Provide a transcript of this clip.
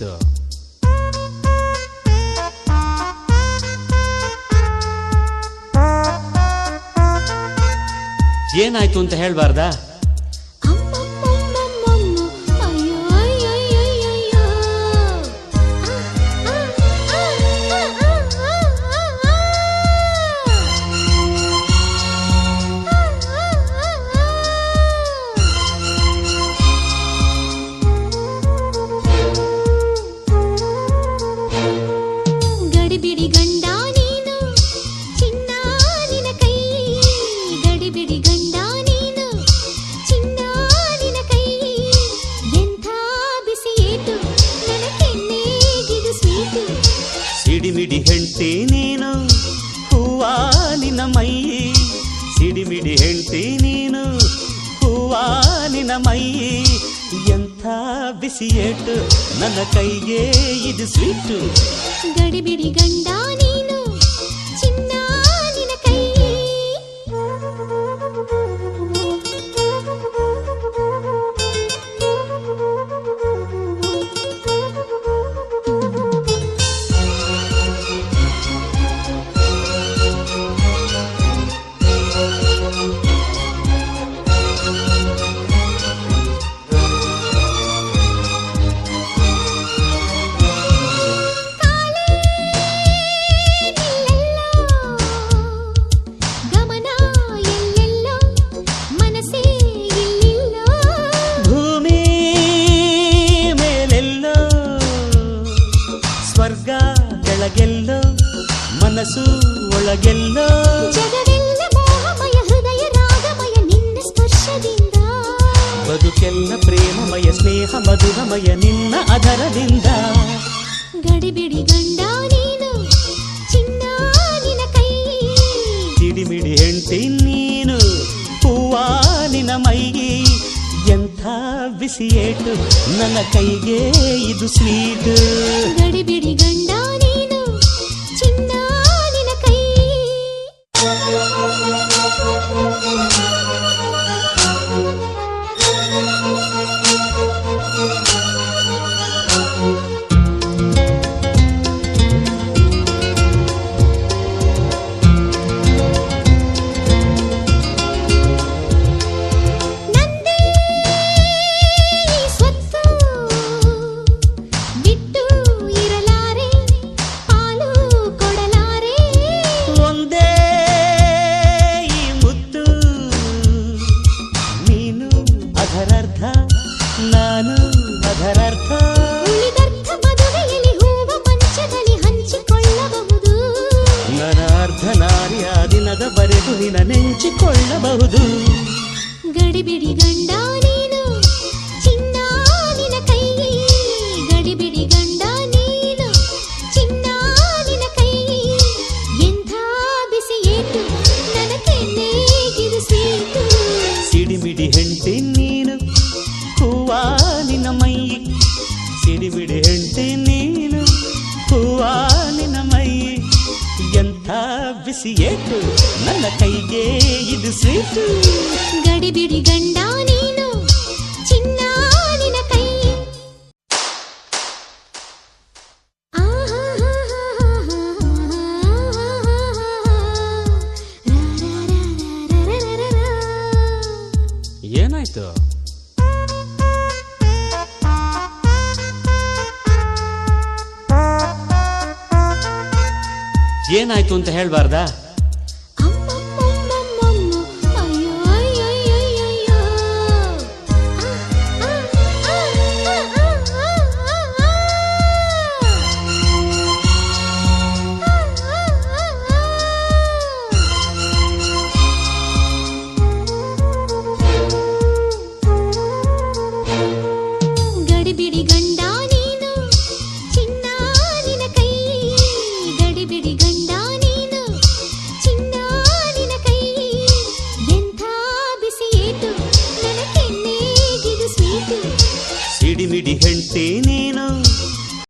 ಏನಾಯ್ತು? ಏನಾಯ್ತು ಅಂತ ಹೇಳ್ಬಾರ್ದಾ? ಗಡಿಬಿಡಿ ಗಂಡ ನೀನು ಚಿನ್ನ ನಿನ ಕೈ, ಗಡಿಬಿಡಿ ಗಂಡ ನೀನು ಚಿನ್ನ ನಿನ ಕೈ, ಎಂಥ ಬಿಸಿ ಏಟು ನನ್ನ ಕೆನ್ನೆಗಿದು ಸ್ವೀಟು. ಸಿಡಿಮಿಡಿ ಹೆಂಡ್ತಿ ನೀನು ಹೂವ ನಿನ್ನ ಮೈ, ಸಿಡಿಮಿಡಿ ಹೆಂಡ್ತಿ ನೀನು ಹೂವ ನಿನ್ನ ಮೈ, ಎಂಥ ಬಿಸಿ ಏಟು ನನ್ನ ಕೈಗೆ ಇದು ಸ್ವೀಟು. ಗಡಿಬಿಡಿ ಗಂಡ ನೀನು ಚಿನ್ನ ನಿನ ಕೈ. ಸ್ವರ್ಗ ಕೆಳಗೆಲ್ಲೋ ಮನಸ್ಸು ಒಳಗೆಲ್ಲೋ, ಜಗವೆಲ್ಲ ಮೋಹಮಯ ಹೃದಯ ರಾಗಮಯ ನಿನ್ನ ಸ್ಪರ್ಶದಿಂದ, ಬದುಕೆಲ್ಲ ಪ್ರೇಮಮಯ ಸ್ನೇಹ ಮಧುರಮಯ ನಿನ್ನ ಅದರದಿಂದ. ಗಡಿಬಿಡಿ ಗಂಡ ನೀನು ಚಿನ್ನ ನಿನ ಕೈ, ಸಿಡಿಮಿಡಿ ಹೆಂಡ್ತಿ ನೀನು ಹೂವ ನಿನ ಮೈ, ಎಂಥ ಬಿಸಿ ಏಟು ನನ್ನ ಕೈಗೆ ಇದು ಸ್ವೀಟ್. ಗಡಿಬಿಡಿ ಗಂಡ ನೀನು ಚಿನ್ನ ನಿನ ಕೈ. ನಾನು ಅದರರ್ಥ ಉಳಿದರ್ಥ ಮದುವೆಯಲ್ಲಿ ಹೂವ ಮಂಚದಲ್ಲಿ ಹಂಚಿಕೊಳ್ಳಬಹುದು, ನನ್ನ ಅರ್ಧ ನಾರಿಯ ದಿನದವರೆಗೂ ನಿನ್ನ ನೆಂಚಿಕೊಳ್ಳಬಹುದು. ಗಡಿಬಿಡಿ ಗಂಡ ನೀನು ಚಿನ್ನ ನಿನ ಕೈ, ಗಡಿಬಿಡಿ ಗಂಡ ನೀನು ಚಿನ್ನ ನಿನ ಕೈ, ಎಂಥ ಬಿಸಿ ಏಟು ನನ್ನ ಕೆನ್ನೆಗಿದು ಸ್ವೀಟು. ಸಿಡಿಮಿಡಿ ಹೆಂಡ್ತಿ ನೀನು ಹೂವ ನಿನ್ನ ಮೈ, ಸಿಡಿಮಿಡಿ ಹೆಂಡ್ತಿ ನೀನು ಹೂವ ನಿನ್ನ ಮೈ, ಎಂಥ ಬಿಸಿ ಏಟು ನನ್ನ ಕೈಗೆ ಇದು ಸ್ವೀಟು. ಗಡಿಬಿಡಿ ಗಂಡ ನೀನು ಚಿನ್ನ ನಿನ ಕೈ. ಏನಾಯ್ತು? ಏನಾಯ್ತು ಅಂತ ಹೇಳ್ಬಾರ್ದಾ?